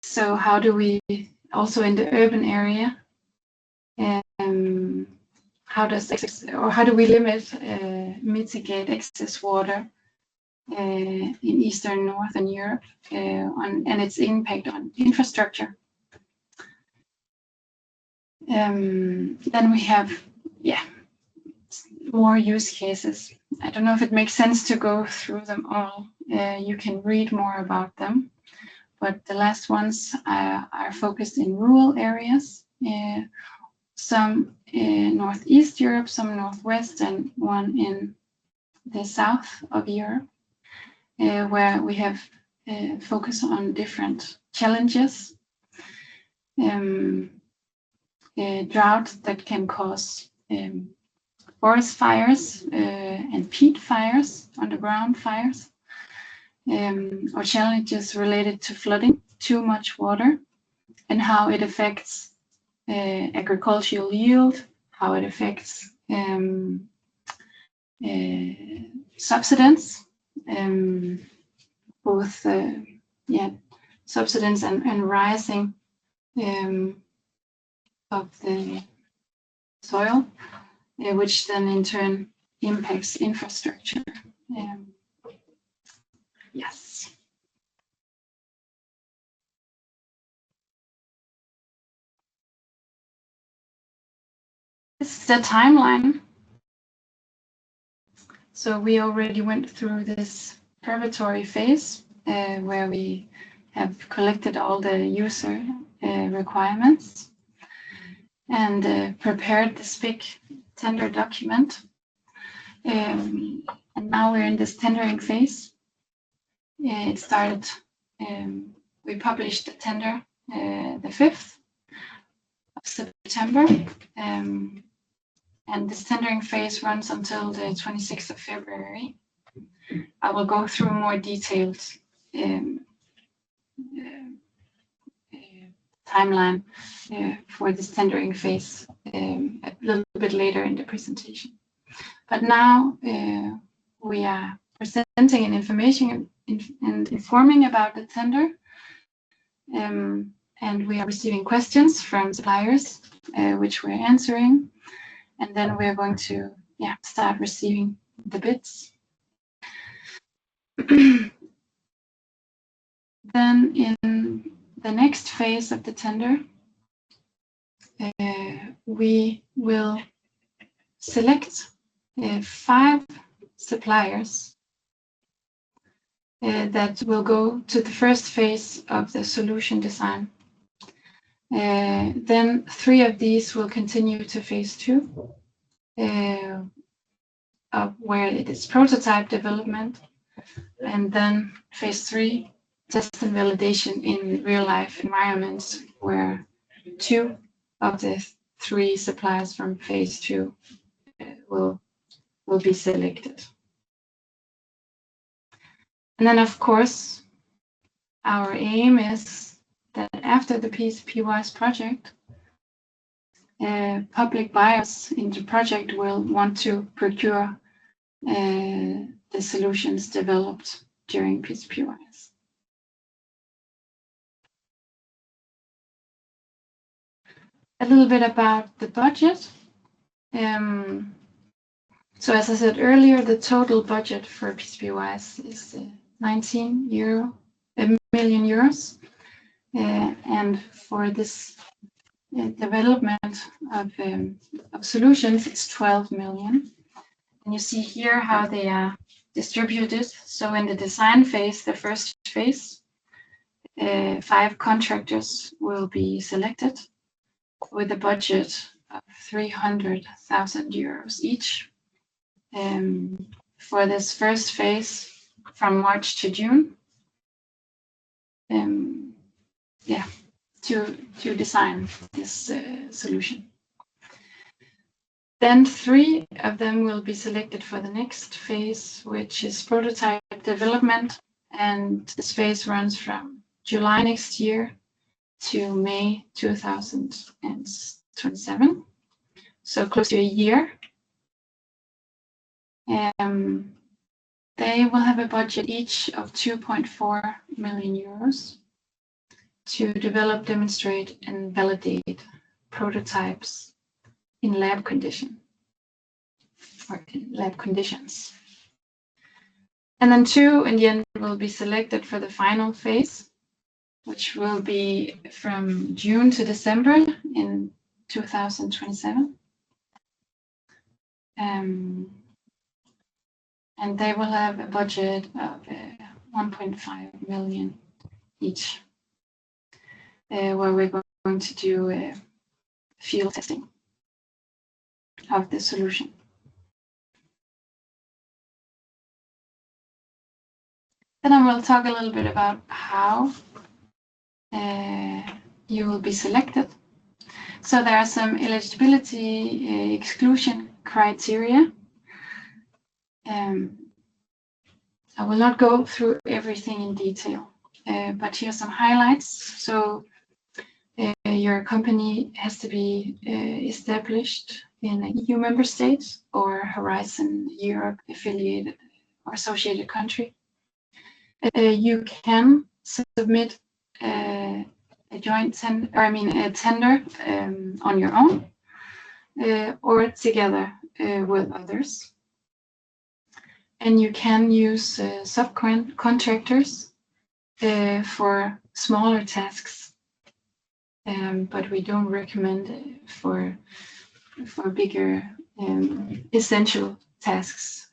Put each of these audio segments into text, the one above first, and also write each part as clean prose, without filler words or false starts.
So how do we, also in the urban area, how do we mitigate excess water in Eastern Northern Europe and its impact on infrastructure? Then we have, more use cases. I don't know if it makes sense to go through them all. You can read more about them, but the last ones are focused in rural areas. Some in Northeast Europe, some Northwest, and one in the south of Europe, where we have focus on different challenges. Drought that can cause forest fires and peat fires, underground fires, or challenges related to flooding, too much water, and how it affects agricultural yield, how it affects subsidence, both subsidence and rising of the soil, which then in turn impacts infrastructure. Yes. This is the timeline. So we already went through this preparatory phase where we have collected all the user requirements and prepared this big tender document. And now we're in this tendering phase. It started, we published the tender the 5th of September. And this tendering phase runs until the 26th of February. I will go through more detailed timeline for this tendering phase a little bit later in the presentation. But now we are presenting an information and informing about the tender. And we are receiving questions from suppliers, which we're answering. And then we're going to start receiving the bids. Then in the next phase of the tender, we will select 5 suppliers that will go to the first phase of the solution design. Then 3 of these will continue to phase 2, where it is prototype development, and then phase 3, test and validation in real-life environments, where 2 of the 3 suppliers from phase 2 will be selected. And then, of course, our aim is that after the PCP-wise project, public buyers in the project will want to procure the solutions developed during PCP-wise. A little bit about the budget. So as I said earlier, the total budget for PCP-wise is 19 million euros. And for this development of solutions, it's 12 million. And you see here how they are distributed. So in the design phase, the first phase, 5 contractors will be selected with a budget of 300,000 euros each. For this first phase from March to June, to design this solution. Then 3 of them will be selected for the next phase, which is prototype development, and this phase runs from July next year to May 2027, so close to a year. They will have a budget each of 2.4 million euros. to develop, demonstrate, and validate prototypes in lab conditions. And then 2 in the end will be selected for the final phase, which will be from June to December in 2027. And they will have a budget of 1.5 million each, where we're going to do field testing of the solution. Then I will talk a little bit about how you will be selected. So there are some eligibility exclusion criteria. I will not go through everything in detail, but here are some highlights. So your company has to be established in an EU member state or Horizon Europe affiliated or associated country. You can submit a tender on your own or together with others. And you can use subcontractors for smaller tasks, but we don't recommend for bigger essential tasks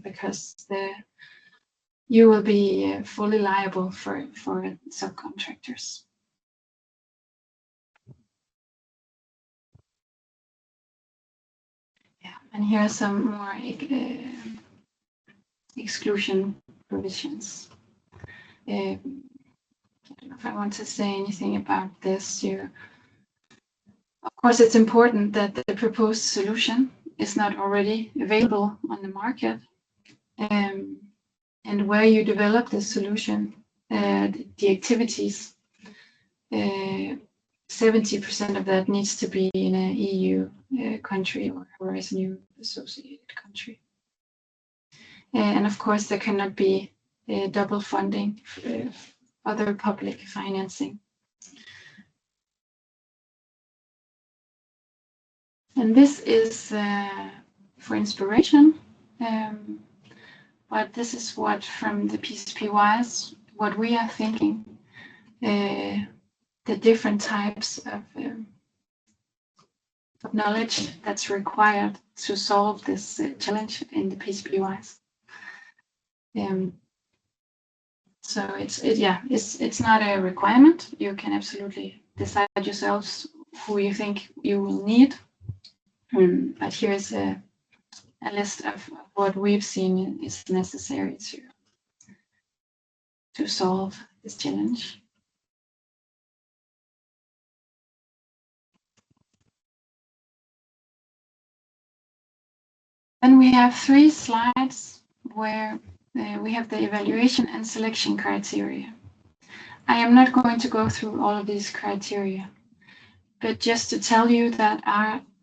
because you will be fully liable for subcontractors. Yeah, and here are some more exclusion provisions. I don't know if I want to say anything about this. Of course, it's important that the proposed solution is not already available on the market. And where you develop the solution, the activities, 70% of that needs to be in an EU country or Horizon Europe associated country. And of course, there cannot be double funding, other public financing. And this is for inspiration, but this is what from the PCP-wise, what we are thinking, the different types of knowledge that's required to solve this challenge in the PCP-wise. So it's not a requirement. You can absolutely decide yourselves who you think you will need. But here's a list of what we've seen is necessary to solve this challenge. Then we have 3 slides where we have the evaluation and selection criteria. I am not going to go through all of these criteria, but just to tell you that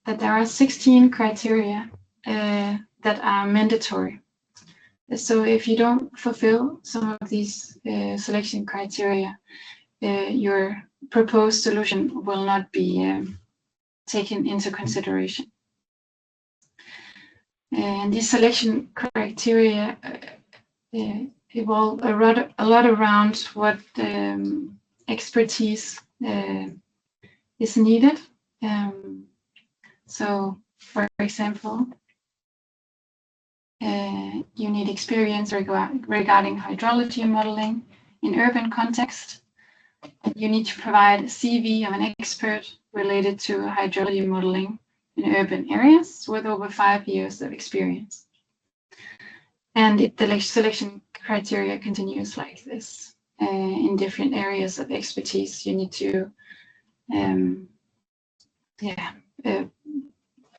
there are 16 criteria that are mandatory. So if you don't fulfill some of these selection criteria, your proposed solution will not be taken into consideration. And these selection criteria evolve a lot around what expertise is needed. So, for example, you need experience regarding hydrology modeling in urban context. You need to provide a CV of an expert related to hydrology modeling in urban areas with over 5 years of experience. And the selection criteria continues like this. In different areas of expertise, you need to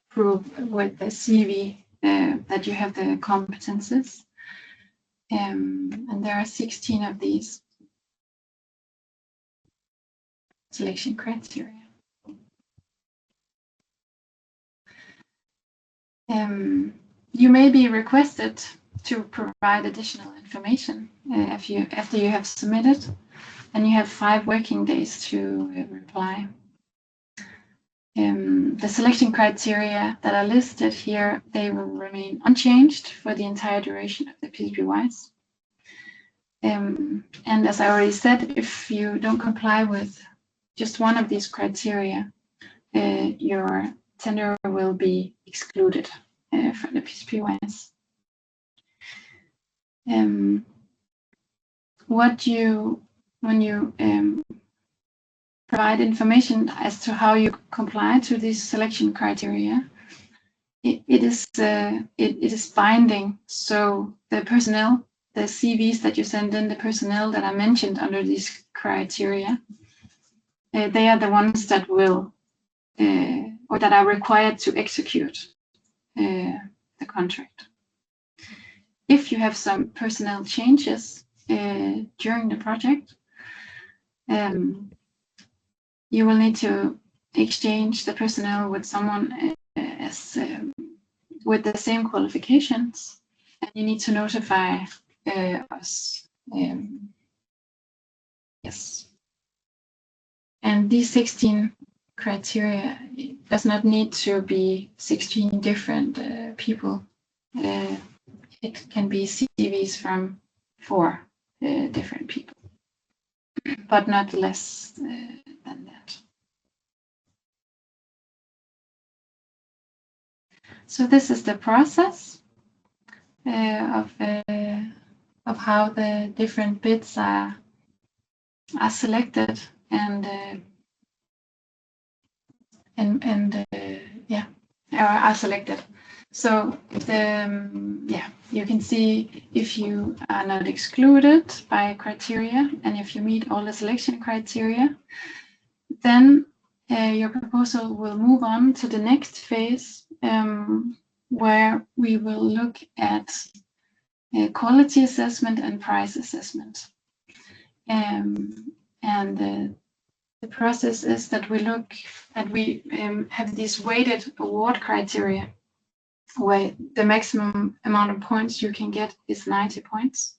prove with the CV that you have the competences. And there are 16 of these selection criteria. You may be requested to provide additional information after you have submitted, and you have 5 working days to reply. The selection criteria that are listed here, they will remain unchanged for the entire duration of the PCP-WISE. And as I already said, if you don't comply with just one of these criteria, your tender will be excluded from the PCP-WISE. When you provide information as to how you comply to these selection criteria, it is binding. So the personnel, the CVs that you send in, the personnel that are mentioned under these criteria, they are the ones that will or that are required to execute the contract. If you have some personnel changes during the project, you will need to exchange the personnel with someone with the same qualifications, and you need to notify us. Yes. And these 16 criteria, it does not need to be 16 different people. It can be CVs from 4 different people, but not less than that. So this is the process of how the different bids are selected and are selected. So you can see if you are not excluded by criteria and if you meet all the selection criteria, then your proposal will move on to the next phase, where we will look at quality assessment and price assessment. The process is that we have these weighted award criteria, where the maximum amount of points you can get is 90 points.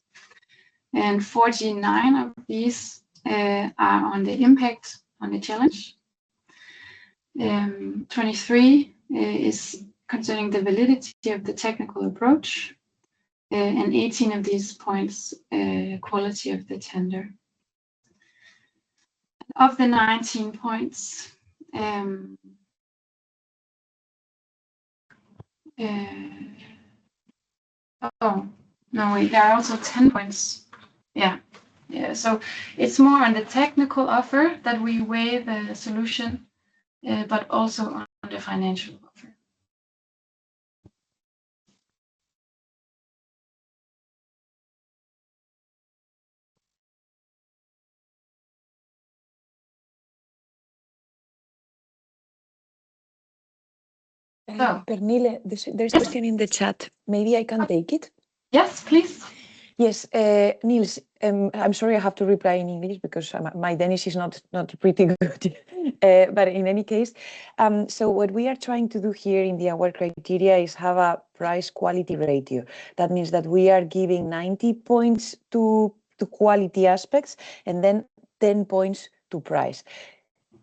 And 49 of these are on the impact on the challenge. 23 is concerning the validity of the technical approach, and 18 of these points quality of the tender. Of the 19 points, there are also 10 points. Yeah, so it's more on the technical offer that we weigh the solution, but also on the financial offer. Pernille, there's a question in the chat. Maybe I can take it? Yes, please. Yes, Niels, I'm sorry I have to reply in English because my Danish is not pretty good. But in any case, so what we are trying to do here in the award criteria is have a price-quality ratio. That means that we are giving 90 points to quality aspects and then 10 points to price.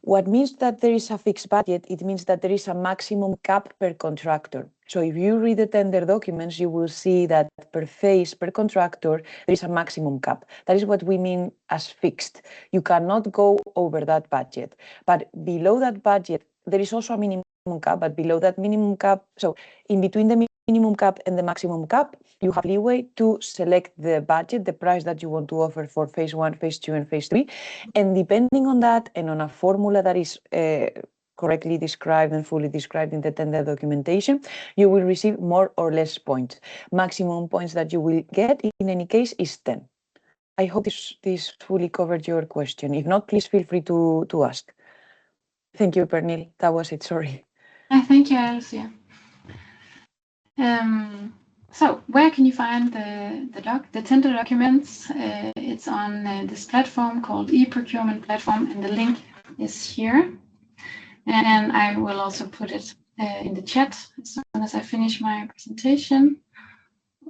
What means that there is a fixed budget, it means that there is a maximum cap per contractor. So if you read the tender documents, you will see that per phase, per contractor, there is a maximum cap. That is what we mean as fixed. You cannot go over that budget. But below that budget, there is also a minimum cap, but below that minimum cap, so in between the minimum cap and the maximum cap, you have leeway to select the budget, the price that you want to offer for phase 1, phase 2, and phase 3. And depending on that and on a formula that is correctly described and fully described in the tender documentation, you will receive more or less points. Maximum points that you will get in any case is 10. I hope this fully covered your question. If not, please feel free to ask. Thank you, Pernille. That was it, sorry. Thank you, Alicia. So where can you find the tender documents? It's on this platform called e-procurement platform, and the link is here. And I will also put it in the chat as soon as I finish my presentation.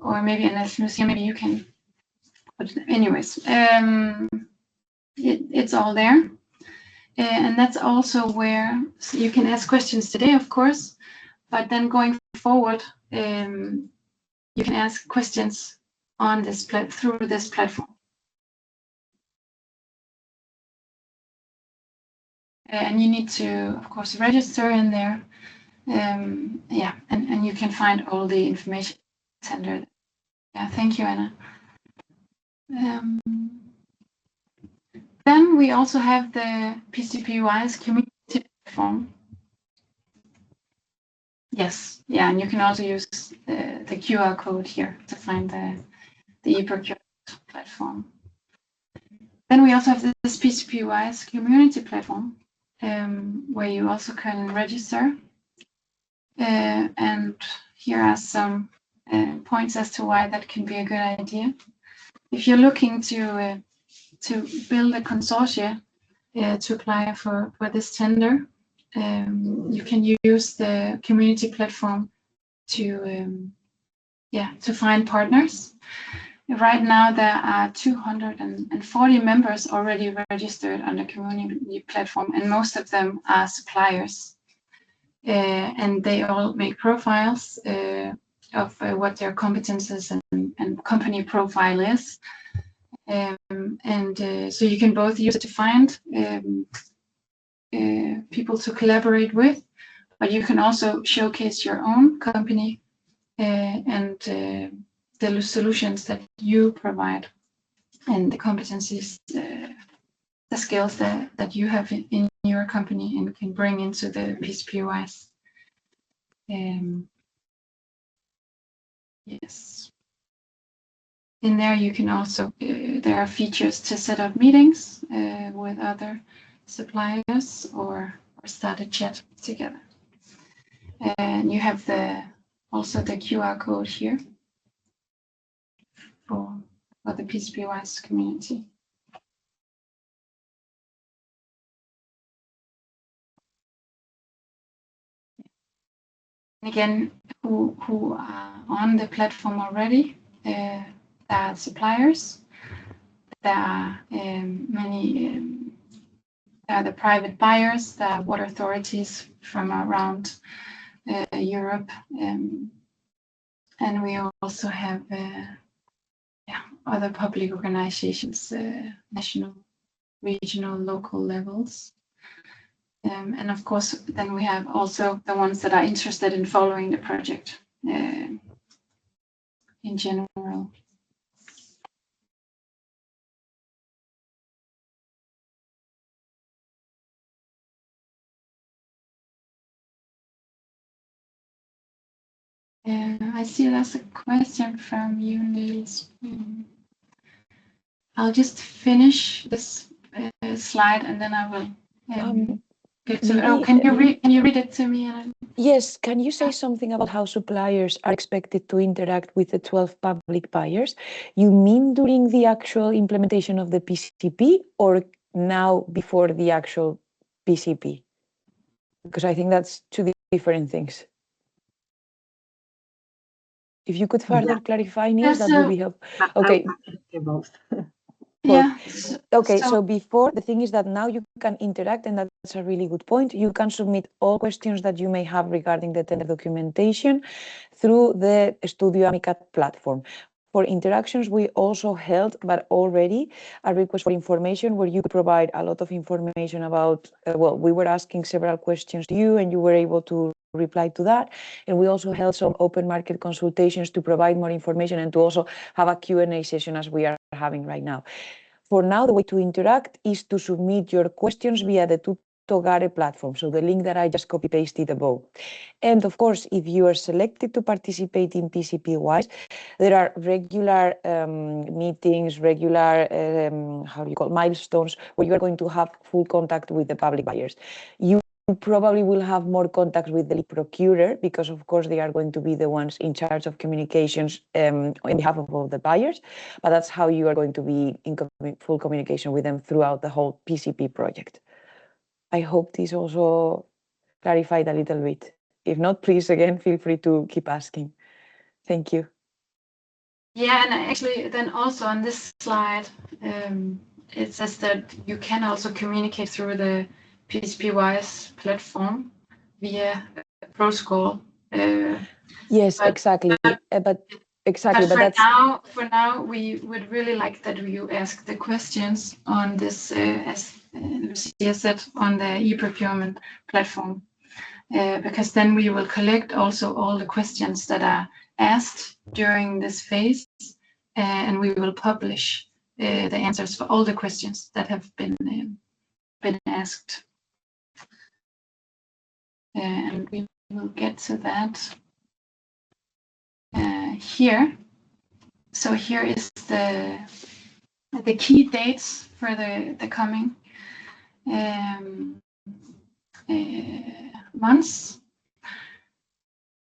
Or maybe, and as Lucia, maybe you can But anyways, it's all there. And that's also where you can ask questions today, of course, but then going forward, you can ask questions on this through this platform. And you need to, of course, register in there. Yeah, and you can find all the information under. Yeah, thank you, Anna. Then we also have the PCP-wise community platform. Yes, yeah, and you can also use the QR code here to find the e-procurement platform. Then we also have this PCP-wise community platform, where you also can register. And here are some points as to why that can be a good idea. If you're looking to build a consortia to apply for this tender, you can use the community platform to find partners. Right now, there are 240 members already registered on the community platform, and most of them are suppliers. And they all make profiles of what their competences and company profile is. So you can both use it to find people to collaborate with, but you can also showcase your own company and the solutions that you provide and the competencies, the skills that you have in your company and can bring into the PCP-wise. Yes. In there, you can also, there are features to set up meetings with other suppliers or start a chat together. And you have also the QR code here for the PCP-wise community. And again, who are on the platform already, there are suppliers, there are many, there are the private buyers, there are water authorities from around Europe, and we also have other public organizations, national, regional, local levels. And of course, then we have also the ones that are interested in following the project in general. I see there's a question from you, Niels. I'll just finish this slide and then I will get to it. Oh, can you read it to me? Yes, can you say something about how suppliers are expected to interact with the 12 public buyers? You mean during the actual implementation of the PCP or now before the actual PCP? Because I think that's two different things. If you could further clarify, Niels, that would be helpful. Okay. Both. Yeah. Okay, so before, the thing is that now you can interact, and that's a really good point. You can submit all questions that you may have regarding the tender documentation through the Studio Amicat platform. For interactions, we also held, but already, a request for information where you could provide a lot of information about, we were asking several questions to you and you were able to reply to that. And we also held some open market consultations to provide more information and to also have a Q&A session as we are having right now. For now, the way to interact is to submit your questions via the Tutogare platform, so the link that I just copy-pasted above. And of course, if you are selected to participate in PCP-wise, there are regular meetings, regular, milestones where you are going to have full contact with the public buyers. You probably will have more contact with the lead procurer because, of course, they are going to be the ones in charge of communications on behalf of all the buyers. But that's how you are going to be in full communication with them throughout the whole PCP project. I hope this also clarified a little bit. If not, please, again, feel free to keep asking. Thank you. Yeah, and actually then also on this slide, it says that you can also communicate through the PCPWise platform via protocol. Yes, But exactly. But exactly, but that's for now, we would really like that you ask the questions on this, as Lucia said, on the e-procurement platform, because then we will collect also all the questions that are asked during this phase, and we will publish the answers for all the questions that have been asked. And we will get to that here. So here is the key dates for the coming months.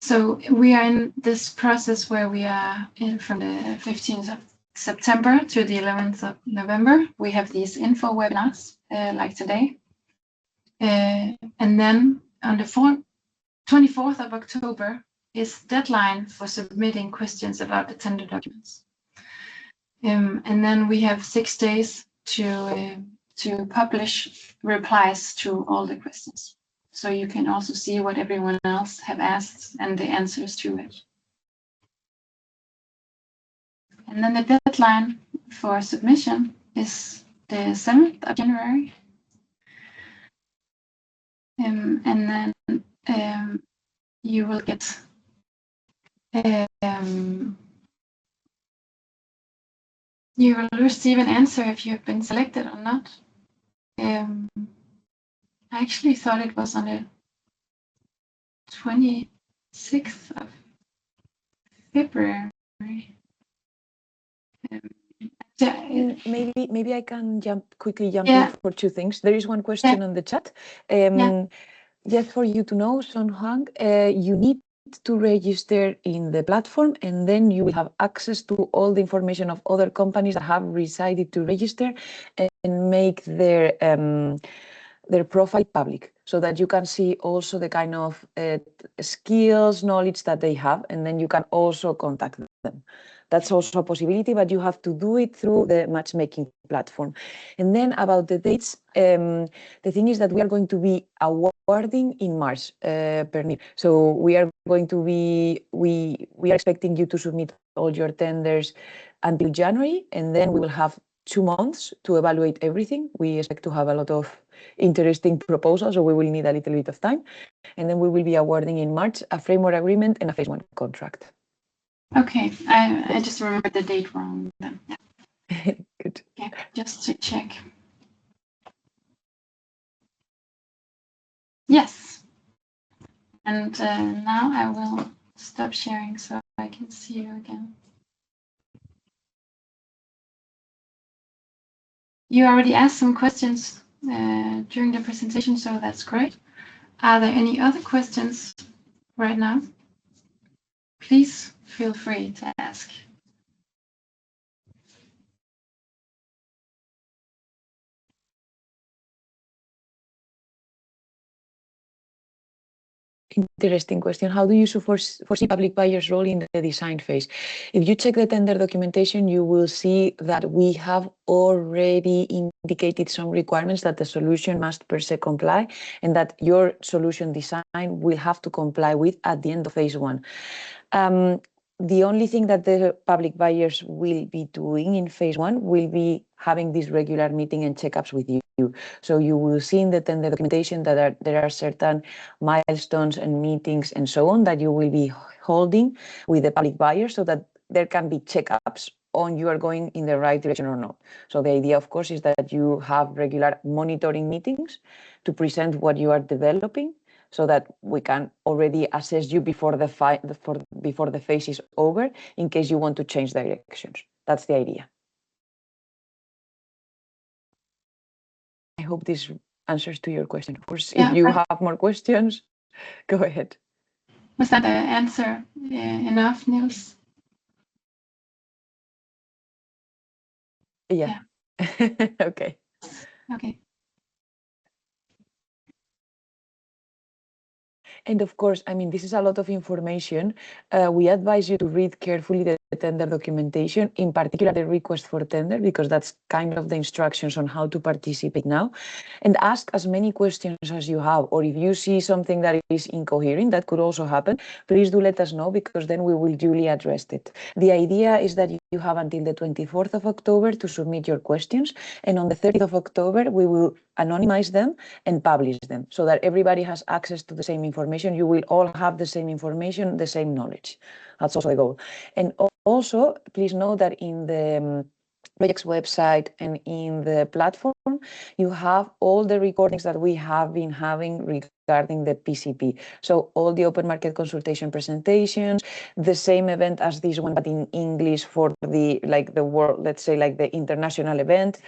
So we are in this process where we are from the 15th of September to the 11th of November. We have these info webinars like today. And then on the 24th of October is deadline for submitting questions about the tender documents. And then we have 6 days to publish replies to all the questions. So you can also see what everyone else have asked and the answers to it. And then the deadline for submission is the 7th of January. And then you will get you will receive an answer if you have been selected or not. I actually thought it was on the 26th of February. maybe I can quickly jump in for two things. There is one question on the chat. Just for you to know, Son Huang, you need to register in the platform, and then you will have access to all the information of other companies that have decided to register and make their profile public, so that you can see also the kind of skills, knowledge that they have, and then you can also contact them. That's also a possibility, but you have to do it through the matchmaking platform. And then about the dates, the thing is that we are going to be awarding in March, Pernil. So we are going to be, we are expecting you to submit all your tenders until January, and then we will have 2 months to evaluate everything. We expect to have a lot of interesting proposals, so we will need a little bit of time. And then we will be awarding in March a framework agreement and a phase 1 contract. Okay, I just remembered the date wrong then. Yeah. Good. Okay, just to check. Yes. And now I will stop sharing so I can see you again. You already asked some questions during the presentation, so that's great. Are there any other questions right now? Please feel free to ask. Interesting question. How do you foresee public buyers' role in the design phase? If you check the tender documentation, you will see that we have already indicated some requirements that the solution must per se comply, and that your solution design will have to comply with at the end of phase 1. The only thing that the public buyers will be doing in phase 1 will be having this regular meeting and checkups with you. So you will see in the tender documentation that there are certain milestones and meetings and so on that you will be holding with the public buyers, so that there can be checkups on you are going in the right direction or not. So the idea, of course, is that you have regular monitoring meetings to present what you are developing, so that we can already assess you before the phase is over, in case you want to change directions. That's the idea. I hope this answers to your question. Of course, if you have more questions, go ahead. Was that an answer enough, Niels? Yeah. Okay. Okay. And of course, I mean, this is a lot of information. We advise you to read carefully the tender documentation, in particular the request for tender, because that's kind of the instructions on how to participate now. And ask as many questions as you have, or if you see something that is incoherent, that could also happen, please do let us know, because then we will duly address it. The idea is that you have until the 24th of October to submit your questions, and on the 30th of October, we will anonymize them and publish them so that everybody has access to the same information. You will all have the same information, the same knowledge. That's also the goal. And also, please know that in the project's website and in the platform, you have all the recordings that we have been having regarding the PCP. So all the open market consultation presentations, the same event as this one, but in English for the world, let's say like the international event.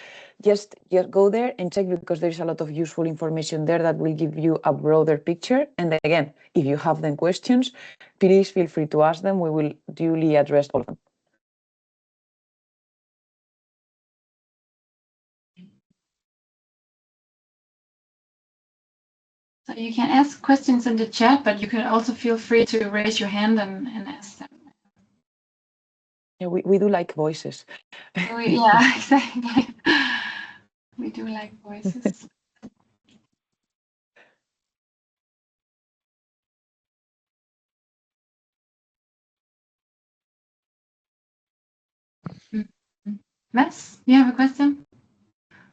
Just go there and check, because there's a lot of useful information there that will give you a broader picture. And then again, if you have them questions, please feel free to ask them. We will duly address all of them. So you can ask questions in the chat, but you can also feel free to raise your hand and ask them. Yeah, we do like voices. Yeah, exactly. We do like voices. Mats, you have a question?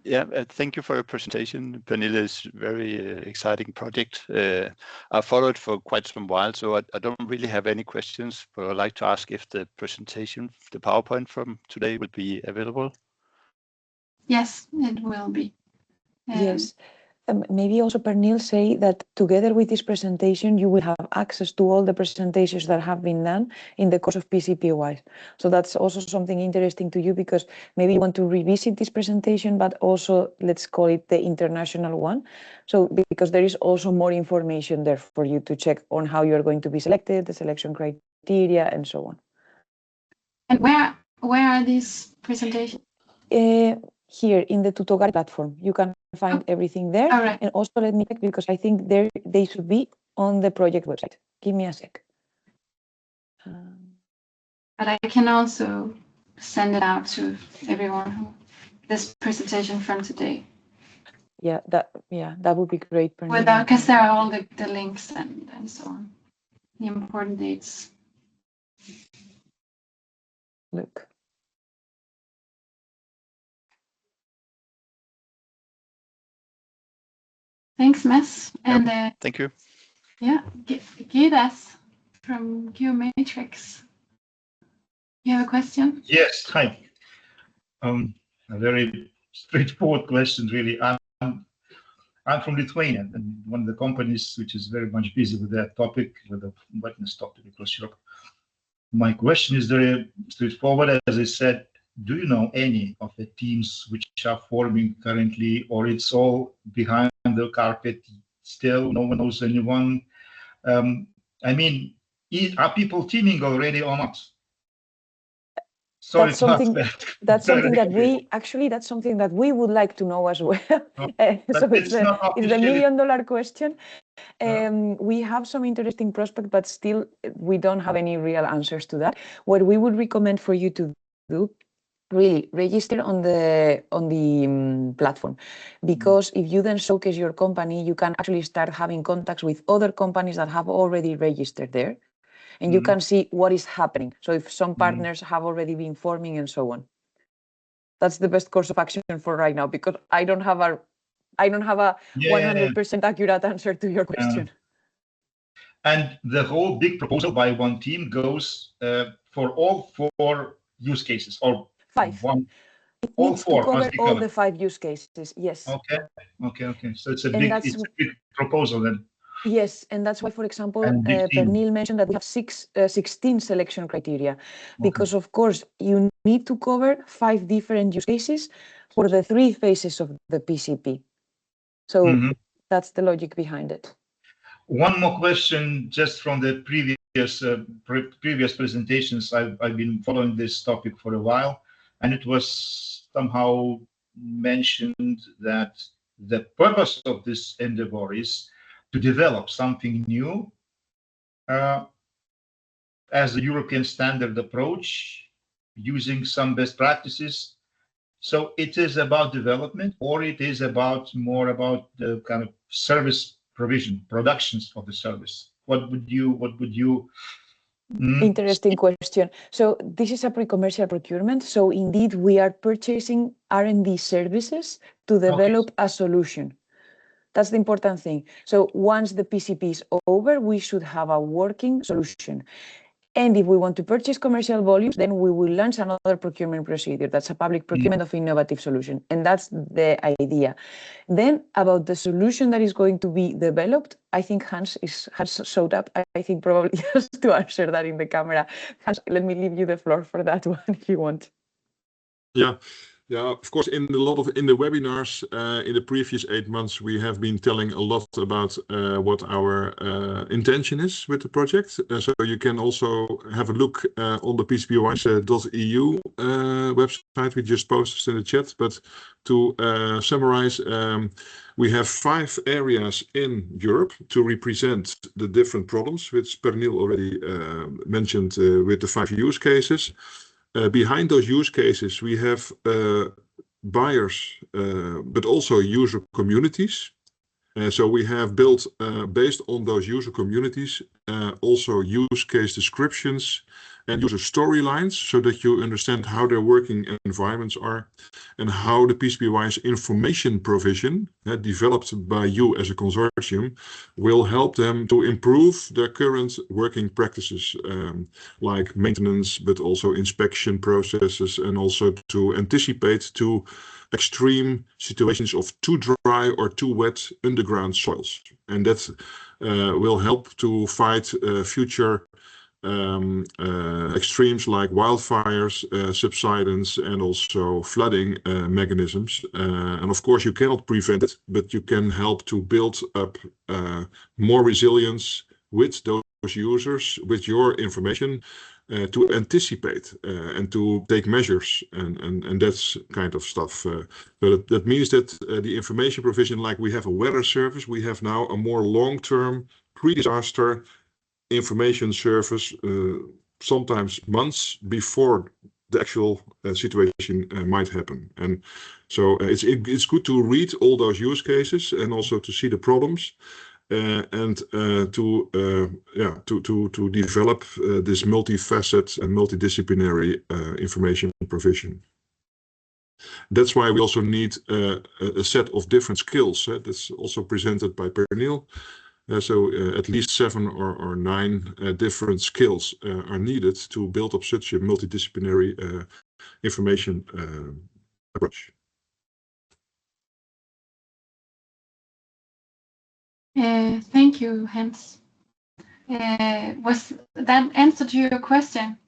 Yeah, thank you for your presentation. Pernille, is very exciting project. I followed for quite some while, so I don't really have any questions, but I'd like to ask if the presentation, the PowerPoint from today will be available. Yes, it will be. Yes. Maybe also Pernille say that together with this presentation, you will have access to all the presentations that have been done in the course of PCPY. So that's also something interesting to you, because maybe you want to revisit this presentation, but also let's call it the international one. So because there is also more information there for you to check on how you're going to be selected, the selection criteria, and so on. And where are these presentations? Here in the Tutogari platform, you can find everything there. All right. And also let me check, because I think they should be on the project website. Give me a sec. But I can also send it out to everyone this presentation from today. Yeah, that would be great, Pernille. Without, because there are all the links and so on, the important dates. Look. Thanks, Mess. And thank you. Yeah, Gidas from Geomatrix. You have a question? Yes, hi. A very straightforward question, really. I'm from Lithuania, and one of the companies which is very much busy with that topic, with the wetness topic across Europe. My question is very straightforward. As I said, do you know any of the teams which are forming currently, or it's all behind the carpet still? No one knows anyone. I mean, are people teaming already or not? That's something that we would like to know as well. So it's the million-dollar question. We have some interesting prospects, but still we don't have any real answers to that. What we would recommend for you to do, really register on the platform, because if you then showcase your company, you can actually start having contacts with other companies that have already registered there. And you can see what is happening. So if some partners have already been forming and so on. That's the best course of action for right now, because I don't have a 100% accurate answer to your question. And the whole big proposal by one team goes for all 4 use cases, or 5. It all needs 4 to cover must be all covered. the 5 use cases. Yes. Okay. So it's a big proposal then. Yes, and that's why, for example, Pernille mentioned that we have 16 selection criteria, because of course you need to cover 5 different use cases for the 3 phases of the PCP. So that's the logic behind it. One more question, just from the previous presentations. I've been following this topic for a while, and it was somehow mentioned that the purpose of this endeavor is to develop something new as a European standard approach, using some best practices. So it is about development, or it is more about the kind of service provision, productions of the service. What would you? Interesting question. So this is a pre-commercial procurement. So indeed, we are purchasing R&D services to develop a solution. That's the important thing. So once the PCP is over, we should have a working solution. And if we want to purchase commercial volumes, then we will launch another procurement procedure. That's a public procurement of innovative solution. And that's the idea. Then about the solution that is going to be developed, I think Hans showed up. I think probably just to answer that in the camera. Hans, let me leave you the floor for that one if you want. Yeah, of course, in the webinars in the previous 8 months, we have been telling a lot about what our intention is with the project. So you can also have a look on the PCPWise.eu website we just posted in the chat. But to summarize, we have 5 areas in Europe to represent the different problems, which Pernille already mentioned with the 5 use cases. Behind those use cases, we have buyers, but also user communities. So we have built, based on those user communities, also use case descriptions and user storylines, so that you understand how their working environments are and how the PCP-wise information provision, developed by you as a consortium, will help them to improve their current working practices, like maintenance, but also inspection processes, and also to anticipate to extreme situations of too dry or too wet underground soils. And that will help to fight future extremes like wildfires, subsidence, and also flooding mechanisms. And of course, you cannot prevent it, but you can help to build up more resilience with those users, with your information, to anticipate and to take measures, and that's kind of stuff. So that means that the information provision, like we have a weather service, we have now a more long-term pre-disaster information service, sometimes months before the actual situation might happen. And so it's good to read all those use cases and also to see the problems. And to develop this multifaceted and multidisciplinary information provision. That's why we also need a set of different skills. That's also presented by Pernille. So at least 7 or 9 different skills are needed to build up such a multidisciplinary information approach. Thank you, Hans. Was that answer to your question,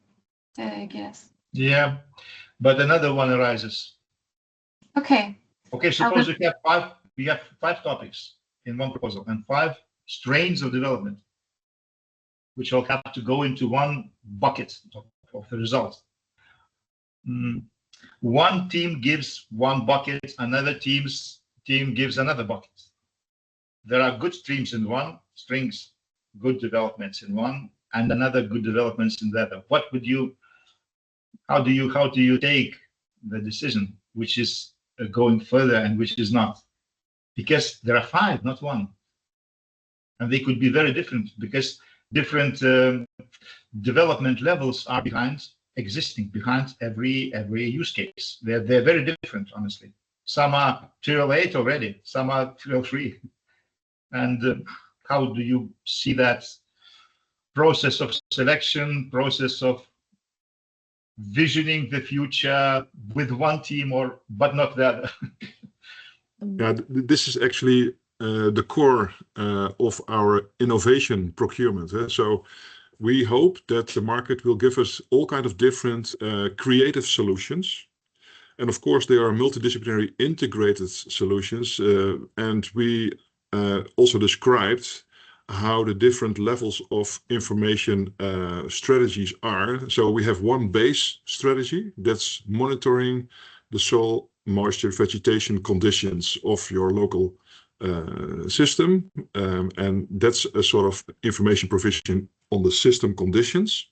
I guess? Yeah, but another one arises. Okay. Okay, suppose we have 5 topics in one proposal and 5 strains of development, which will have to go into one bucket of the result. One team gives one bucket, another team gives another bucket. There are good streams in one, good developments in one, and another good developments in the other. How do you take the decision which is going further and which is not? Because there are 5, not 1. And they could be very different, because different development levels are behind every use case. They're very different, honestly. Some are tier 8 already, some are tier 3. And how do you see that process of selection, process of visioning the future with one team, but not the other? Yeah, this is actually the core of our innovation procurement. So we hope that the market will give us all kinds of different creative solutions. And of course, they are multidisciplinary integrated solutions. And we also described how the different levels of information strategies are. So we have one base strategy that's monitoring the soil, moisture, vegetation conditions of your local system, and that's a sort of information provision on the system conditions.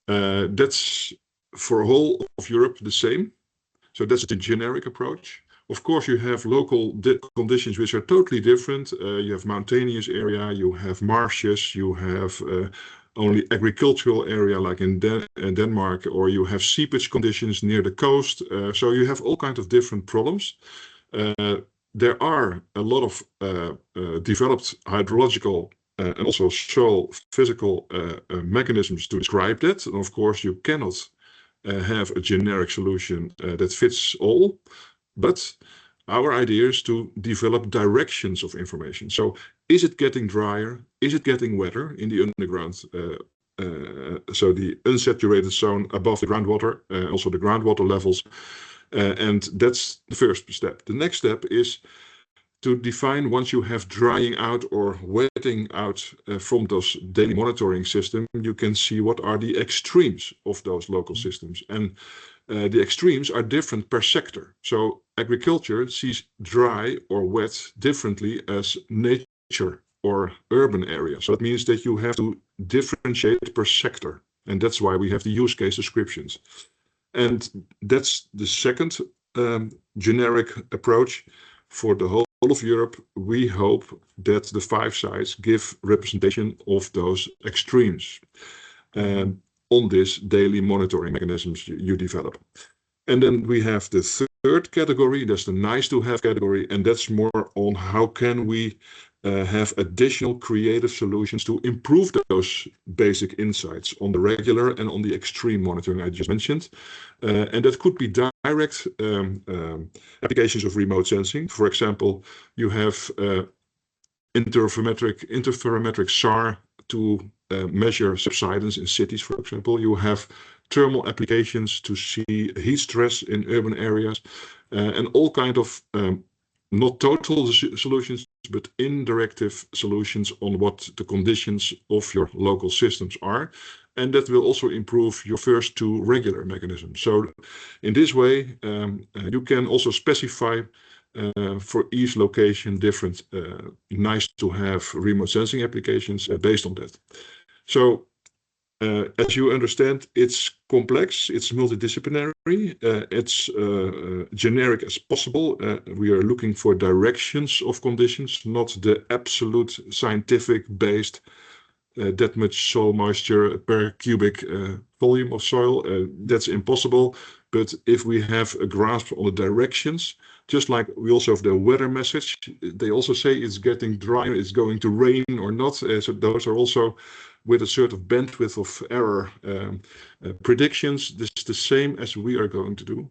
That's for whole of Europe the same. So that's the generic approach. Of course, you have local conditions which are totally different. You have mountainous area, you have marshes, you have only agricultural area like in Denmark, or you have seepage conditions near the coast. So you have all kinds of different problems. There are a lot of developed hydrological and also soil physical mechanisms to describe that. And of course, you cannot have a generic solution that fits all, but our idea is to develop directions of information. So is it getting drier? Is it getting wetter in the underground? So the unsaturated zone above the groundwater, also the groundwater levels. And that's the first step. The next step is to define, once you have drying out or wetting out from those daily monitoring system, you can see what are the extremes of those local systems. And the extremes are different per sector. So agriculture sees dry or wet differently as nature or urban area. So that means that you have to differentiate per sector. And that's why we have the use case descriptions. And that's the second generic approach for the whole of Europe. We hope that the 5 sites give representation of those extremes on this daily monitoring mechanisms you develop. And then we have the third category, that's the nice to have category, and that's more on how can we have additional creative solutions to improve those basic insights on the regular and on the extreme monitoring I just mentioned. And that could be direct applications of remote sensing. For example, you have interferometric SAR to measure subsidence in cities, for example. You have thermal applications to see heat stress in urban areas, and all kind of not total solutions, but indirective solutions on what the conditions of your local systems are. And that will also improve your first 2 regular mechanisms. So in this way, you can also specify for each location different nice to have remote sensing applications based on that. So as you understand, it's complex, it's multidisciplinary, it's generic as possible. We are looking for directions of conditions, not the absolute scientific based that much soil moisture per cubic volume of soil. That's impossible. But if we have a grasp on the directions, just like we also have the weather message, they also say it's getting drier, it's going to rain or not. So those are also with a certain bandwidth of error predictions. This is the same as we are going to do.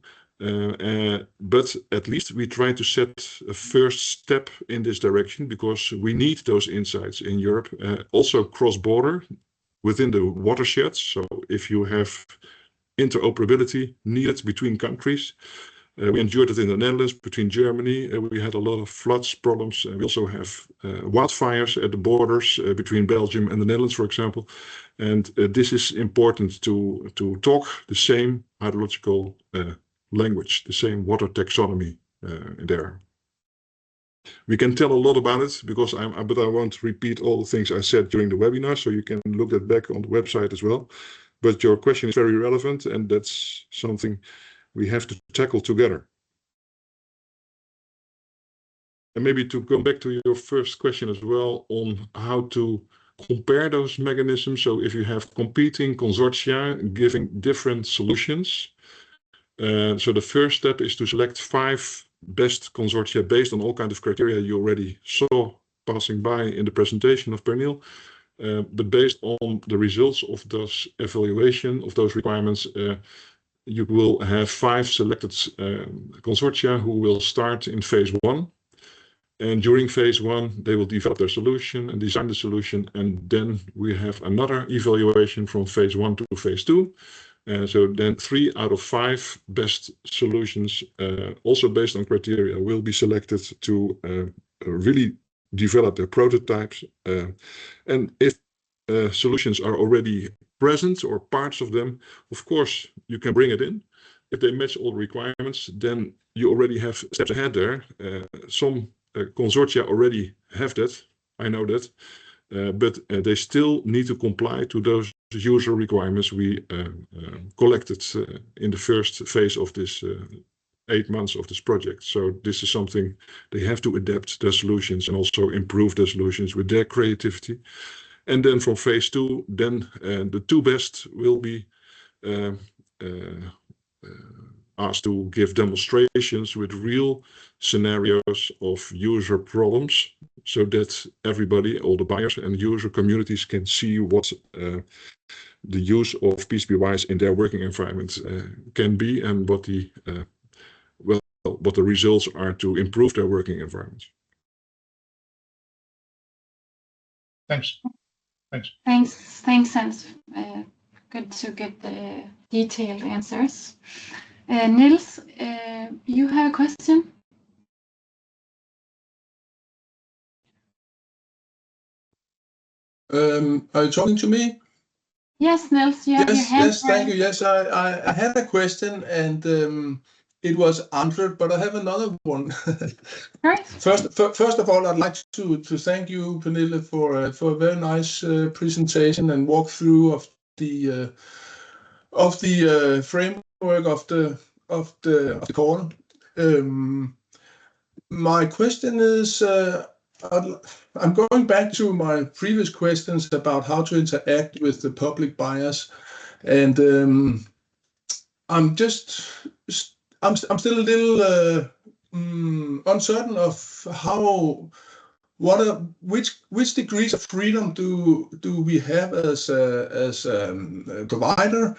But at least we try to set a first step in this direction, because we need those insights in Europe, also cross-border within the watersheds. So if you have interoperability needed between countries, we endured it in the Netherlands, between Germany. We had a lot of floods problems. We also have wildfires at the borders between Belgium and the Netherlands, for example. And this is important to talk the same hydrological language, the same water taxonomy there. We can tell a lot about it, because but I won't repeat all the things I said during the webinar, so you can look that back on the website as well. But your question is very relevant, and that's something we have to tackle together. And maybe to go back to your first question as well on how to compare those mechanisms. So if you have competing consortia giving different solutions, so the first step is to select 5 best consortia based on all kinds of criteria you already saw passing by in the presentation of Pernille. But based on the results of those evaluation of those requirements, you will have 5 selected consortia who will start in phase 1. And during phase 1, they will develop their solution and design the solution. And then we have another evaluation from phase 1 to phase 2. So then 3 out of 5 best solutions, also based on criteria, will be selected to really develop their prototypes. And if solutions are already present or parts of them, of course, you can bring it in. If they match all requirements, then you already have steps ahead there. Some consortia already have that, I know that, but they still need to comply to those user requirements we collected in the first phase of this 8 months of this project. So this is something they have to adapt their solutions and also improve their solutions with their creativity. And then from phase 2, then the 2 best will be asked to give demonstrations with real scenarios of user problems, so that everybody, all the buyers and user communities, can see what the use of PCP-wise in their working environment can be, and what the what the results are to improve their working environment. Thanks. Thanks, and good to get the detailed answers. Niels, you have a question? Are you talking to me? Yes, Niels, you have your hand Yes, thank you. raised. Yes, I had a question, and it was answered, but I have another one. Right. First of all, I'd like to thank you, Pernille, for a very nice presentation and walkthrough of the framework of the call. My question is, I'm going back to my previous questions about how to interact with the public buyers, and I'm still a little uncertain of which degrees of freedom do we have as a provider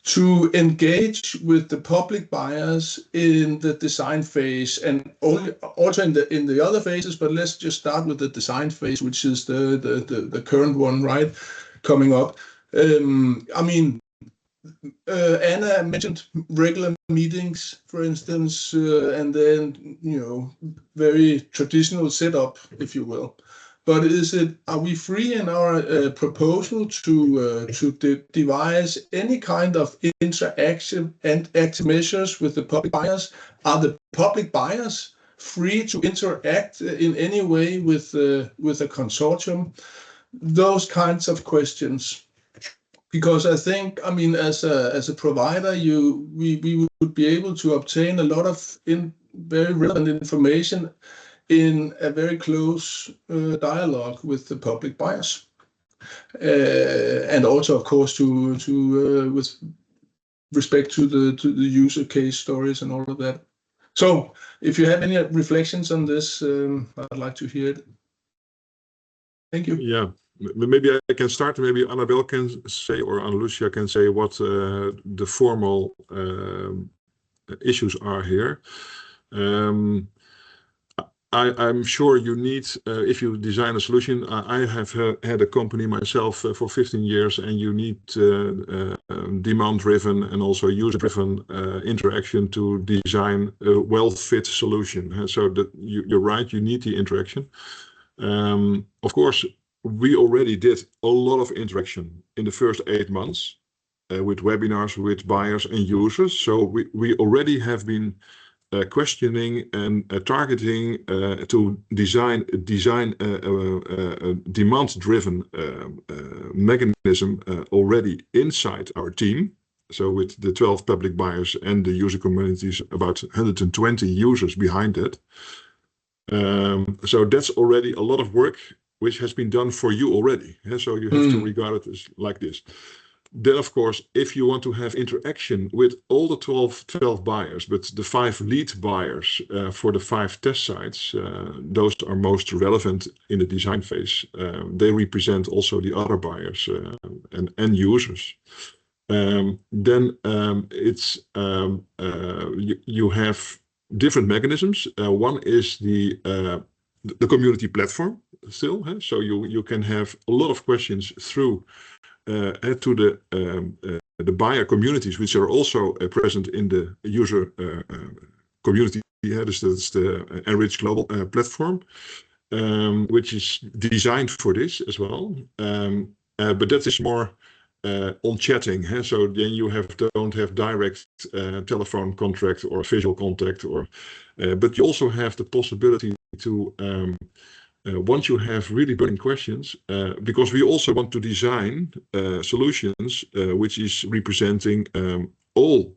to engage with the public buyers in the design phase, and also in the other phases. But let's just start with the design phase, which is the current one, right, coming up. I mean, Anna mentioned regular meetings, for instance, and then, very traditional setup, if you will. But are we free in our proposal to devise any kind of interaction and active measures with the public buyers? Are the public buyers free to interact in any way with a consortium? Those kinds of questions. Because I think, as a provider, we would be able to obtain a lot of very relevant information in a very close dialogue with the public buyers, and also, of course, with respect to the user case stories and all of that. So, if you have any reflections on this, I'd like to hear it. Thank you. Yeah. Maybe I can start. Maybe Annabelle can say, or Anna Lucia can say, what the formal issues are here. I'm sure you need, if you design a solution, I have had a company myself for 15 years, and you need demand-driven and also user-driven interaction to design a well-fit solution. So that you're right, you need the interaction. Of course, we already did a lot of interaction in the first 8 months with webinars, with buyers and users. So we already have been questioning and targeting to design a demand-driven mechanism already inside our team. So with the 12 public buyers and the user communities, about 120 users behind it. So that's already a lot of work which has been done for you already. So you have to regard it as like this. Then, of course, if you want to have interaction with all the 12 buyers, but the 5 lead buyers for the 5 test sites, those are most relevant in the design phase. They represent also the other buyers and end users. Then it's you have different mechanisms. One is the community platform still. So you can have a lot of questions through to the buyer communities, which are also present in the user community. That's the Enrich Global platform, which is designed for this as well. But that is more on chatting. So then you don't have direct telephone contact or visual contact, but you also have the possibility to once you have really burning questions, because we also want to design solutions which is representing all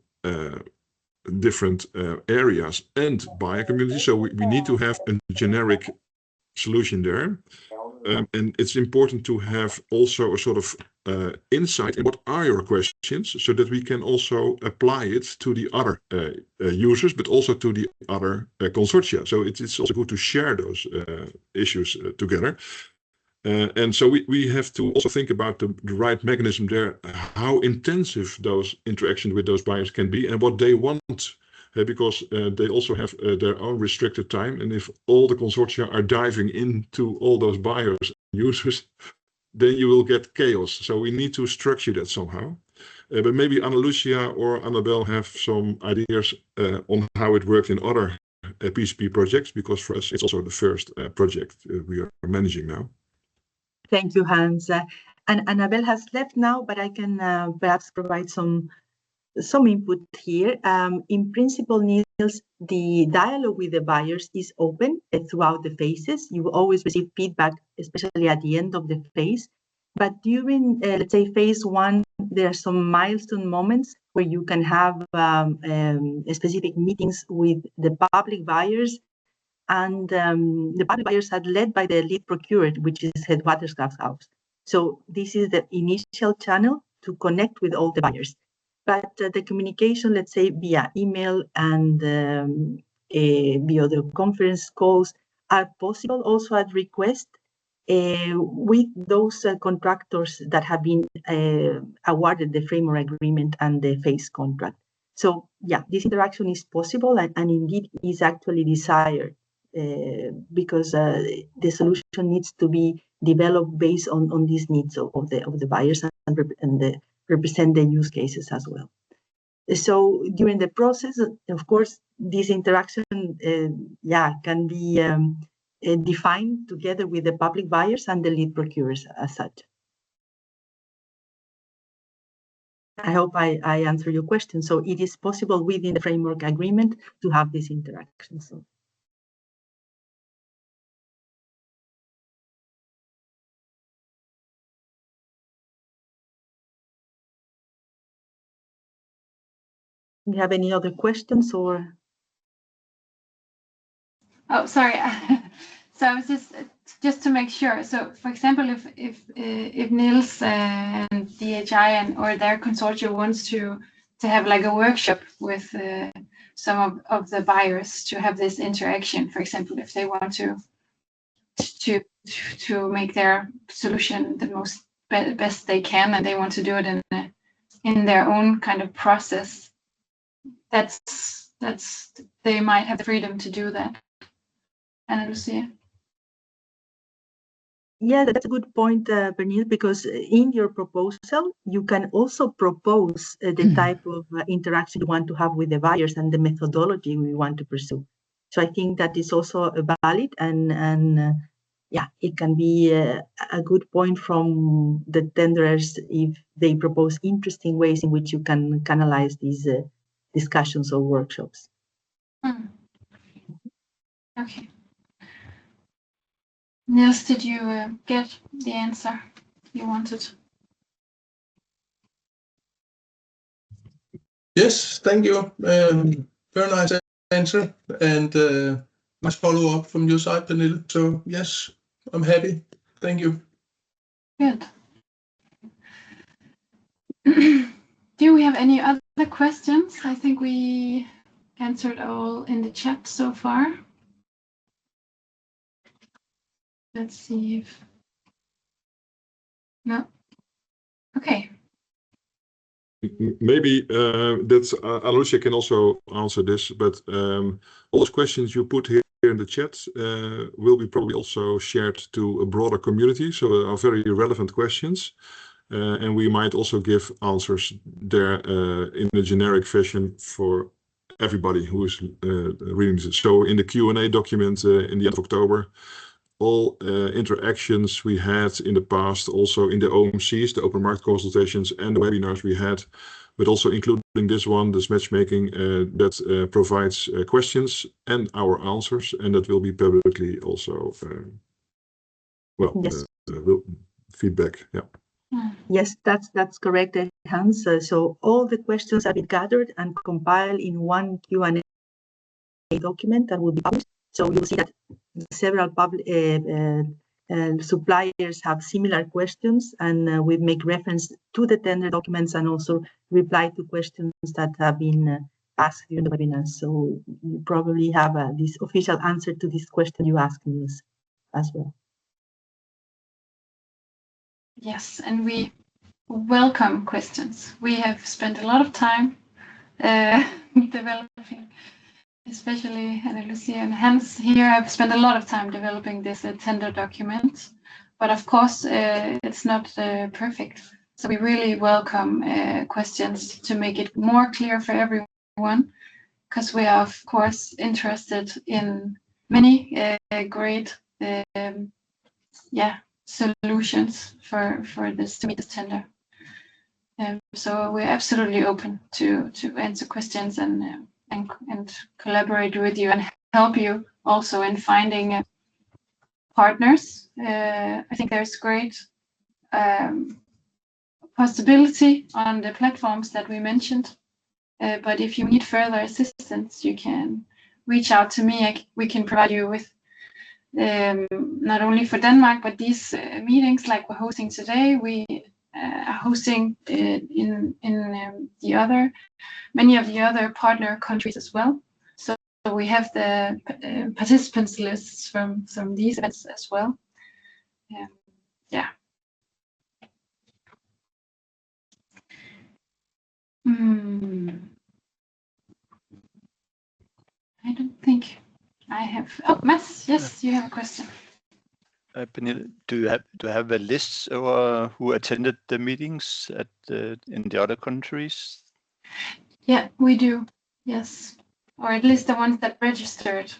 different areas and buyer community. So we need to have a generic solution there. And it's important to have also a sort of insight in what are your questions, so that we can also apply it to the other users, but also to the other consortia. So it's also good to share those issues together. And so we have to also think about the right mechanism there, how intensive those interactions with those buyers can be and what they want. Because they also have their own restricted time. And if all the consortia are diving into all those buyers and users, then you will get chaos. So we need to structure that somehow. But maybe Ana Lucia or Annabelle have some ideas on how it worked in other PCP projects, because for us, it's also the first project we are managing now. Thank you, Hans. And Annabelle has left now, but I can perhaps provide some input here. In principle, Niels, the dialogue with the buyers is open throughout the phases. You always receive feedback, especially at the end of the phase. But during, let's say, phase one, there are some milestone moments where you can have specific meetings with the public buyers. And the public buyers are led by the lead procurer, which is Headwaterschapshouse. So this is the initial channel to connect with all the buyers. But the communication, let's say, via email and via the conference calls are possible also at request with those contractors that have been awarded the framework agreement and the phase contract. So yeah, this interaction is possible and indeed is actually desired because the solution needs to be developed based on these needs of the buyers and represent the use cases as well. So during the process, of course, this interaction, can be defined together with the public buyers and the lead procurers as such. I hope I answer your question. So it is possible within the framework agreement to have this interaction. So. Do you have any other questions or? Oh, sorry. So I was just to make sure. So, for example, if Niels and DHI or their consortium wants to have like a workshop with some of the buyers to have this interaction, for example, if they want to make their solution the most best they can, and they want to do it in their own kind of process, that's they might have the freedom to do that. Ana Lucia. Yeah, that's a good point, Pernille, because in your proposal, you can also propose the type of interaction you want to have with the buyers and the methodology we want to pursue. So I think that is also valid and it can be a good point from the tenderers if they propose interesting ways in which you can canalize these discussions or workshops. Okay. Niels, did you get the answer you wanted? Yes, thank you. Very nice answer and nice follow-up from your side, Pernille. So yes, I'm happy. Thank you. Good. Do we have any other questions? I think we answered all in the chat so far. Let's see if... No. Okay. Maybe that's Alicia can also answer this, but all those questions you put here in the chat will be probably also shared to a broader community. So they are very relevant questions. And we might also give answers there in a generic fashion for everybody who is reading this. So in the Q&A document in the end of October, all interactions we had in the past, also in the OMCs, the open market consultations, and the webinars we had, but also including this one, this matchmaking, that provides questions and our answers, and that will be publicly also, Yes. feedback. Yeah. Yes, that's correct, Hans. So all the questions have been gathered and compiled in one Q&A document that will be published. So you'll see that several suppliers have similar questions, and we make reference to the tender documents and also reply to questions that have been asked during the webinar. So you probably have this official answer to this question you asked me as well. Yes, and we welcome questions. We have spent a lot of time developing, especially Anna Lucia and Hans here. I've spent a lot of time developing this tender document, but of course it's not perfect. So we really welcome questions to make it more clear for everyone, because we are of course interested in many great solutions for this, to meet this tender. So we're absolutely open to answer questions and collaborate with you and help you also in finding partners. I think there's great possibility on the platforms that we mentioned. But if you need further assistance, you can reach out to me. We can provide you with not only for Denmark, but these meetings like we're hosting today, we are hosting in many of the other partner countries as well. So we have the participants lists from these events as well. Yeah. I don't think I have. Oh, Mads, yes, you have a question. Pernille, do you have a list of who attended the meetings in the other countries? Yeah, we do. Yes, or at least the ones that registered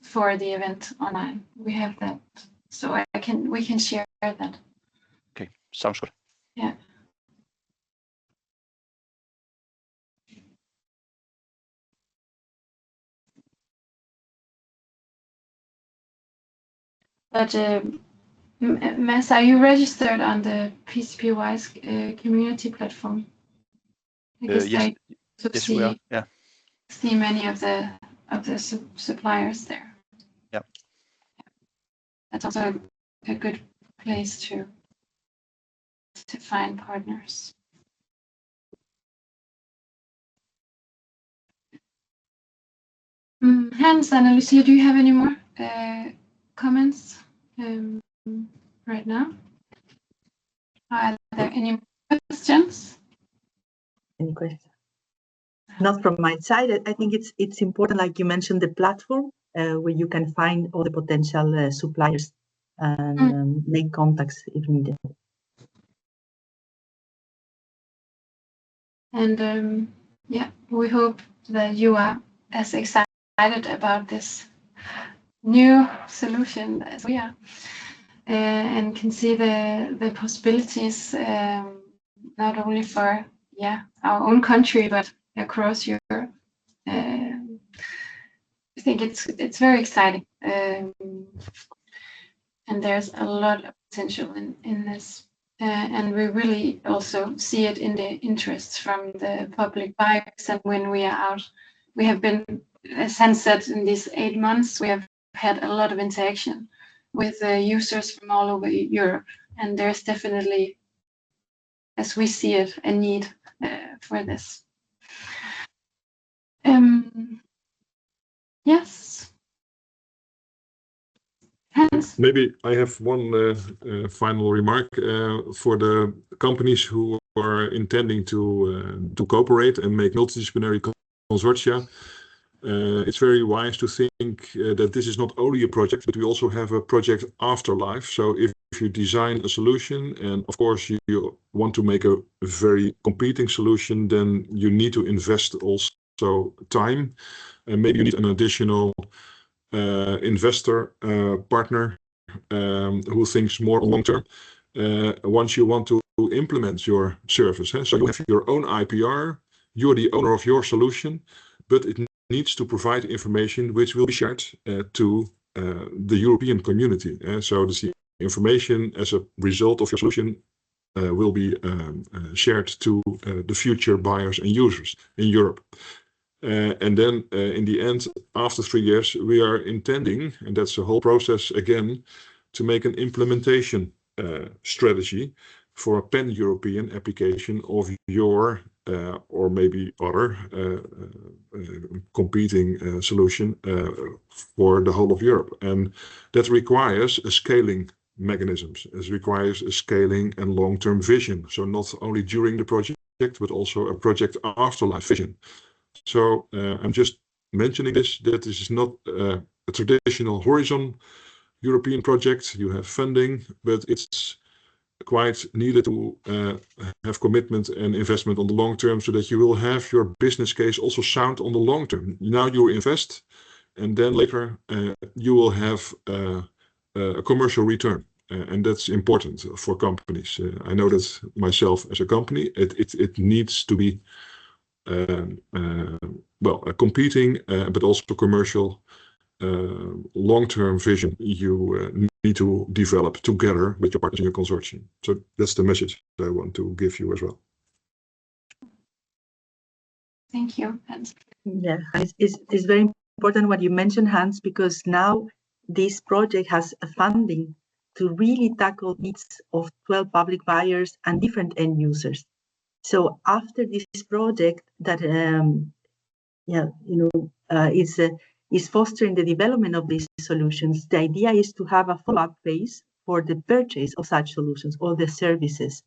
for the event online. We have that, so we can share that. Okay, sounds good. Yeah. But Mads, are you registered on the PCP-wise community platform? Because Yes, yes, we are. Yeah. See many of the suppliers there. Yeah. That's also a good place to find partners. Hans and Lucia, do you have any more comments right now? Are there any questions? Any questions? Not from my side. I think it's important, like you mentioned, the platform where you can find all the potential suppliers and make contacts if needed. And yeah, we hope that you are as excited about this new solution as we are, and can see the possibilities not only for our own country but across Europe. I think it's very exciting, and there's a lot of potential in this. And we really also see it in the interests from the public buyers. And when we are out, we have been, as Hans said, in these 8 months, we have had a lot of interaction with users from all over Europe. And there's definitely, as we see it, a need for this. Yes. Hans? Maybe I have one final remark for the companies who are intending to cooperate and make multidisciplinary consortia. It's very wise to think that this is not only a project, but we also have a project afterlife. So if you design a solution, and of course you want to make a very competing solution, then you need to invest also time, and maybe you need an additional investor partner who thinks more long term. Once you want to implement your service. So you have your own IPR, you're the owner of your solution, but it needs to provide information which will be shared to the European community. So the information as a result of your solution will be shared to the future buyers and users in Europe. And then in the end, after 3 years, we are intending, and that's a whole process again, to make an implementation strategy for a pan-European application of your or maybe other competing solution for the whole of Europe. And that requires a scaling mechanisms. It requires a scaling and long-term vision. So not only during the project, but also a project afterlife vision. So I'm just mentioning this, that this is not a traditional horizon European project. You have funding, but it's quite needed to have commitment and investment on the long term so that you will have your business case also sound on the long term. Now you invest, and then later you will have a commercial return. And that's important for companies. I know that myself as a company, it needs to be well, competing, but also commercial long-term vision you need to develop together with your partners in your consortium. So that's the message I want to give you as well. Thank you, Hans. Yeah, it's very important what you mentioned, Hans, because now this project has a funding to really tackle needs of 12 public buyers and different end users. So after this project that is fostering the development of these solutions, the idea is to have a follow-up phase for the purchase of such solutions or the services.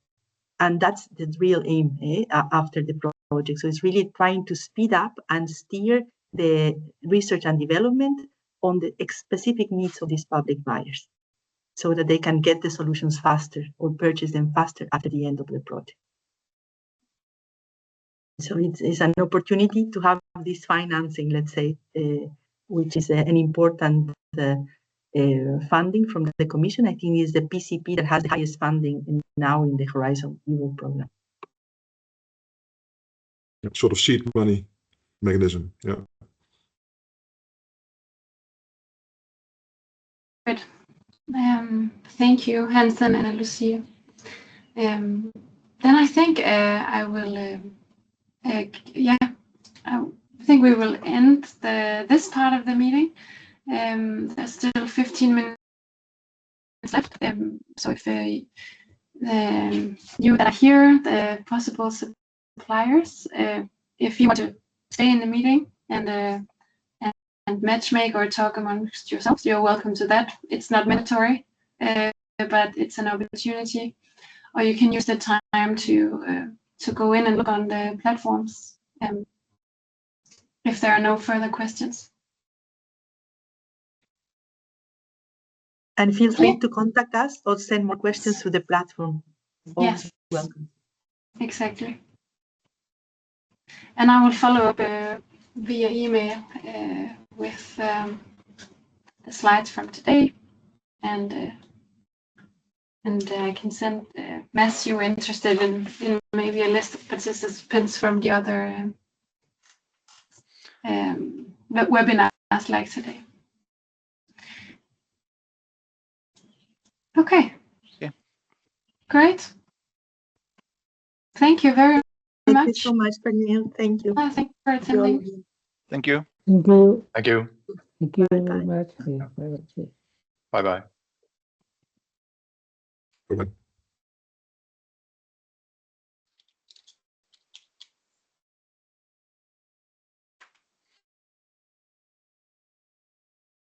And that's the real aim after the project. So it's really trying to speed up and steer the research and development on the specific needs of these public buyers so that they can get the solutions faster or purchase them faster after the end of the project. So it's an opportunity to have this financing, let's say, which is an important funding from the Commission. I think is the PCP that has the highest funding now in the Horizon Europe program. Sort of seed money mechanism, yeah. Good. Thank you, Hansen and Lucia. Then I think I will. I think we will end this part of the meeting. There's still 15 minutes left. So if you that are here, the possible suppliers, if you want to stay in the meeting and matchmake or talk amongst yourselves, you're welcome to that. It's not mandatory, but it's an opportunity. Or you can use the time to go in and look on the platforms if there are no further questions. And feel free to contact us or send more questions to the platform. Always Yes, welcome. Exactly. And I will follow up via email with the slides from today, and I can send Matthew interested in maybe a list of participants from the other webinars like today. Okay. Yeah. Great. Thank you very much. Thank you so much, Pernille. Thank you. Thank you for attending. Thank you. Thank you. Thank you. Thank you Bye-bye. very much. Yeah, bye-bye. Bye-bye. Bye-bye.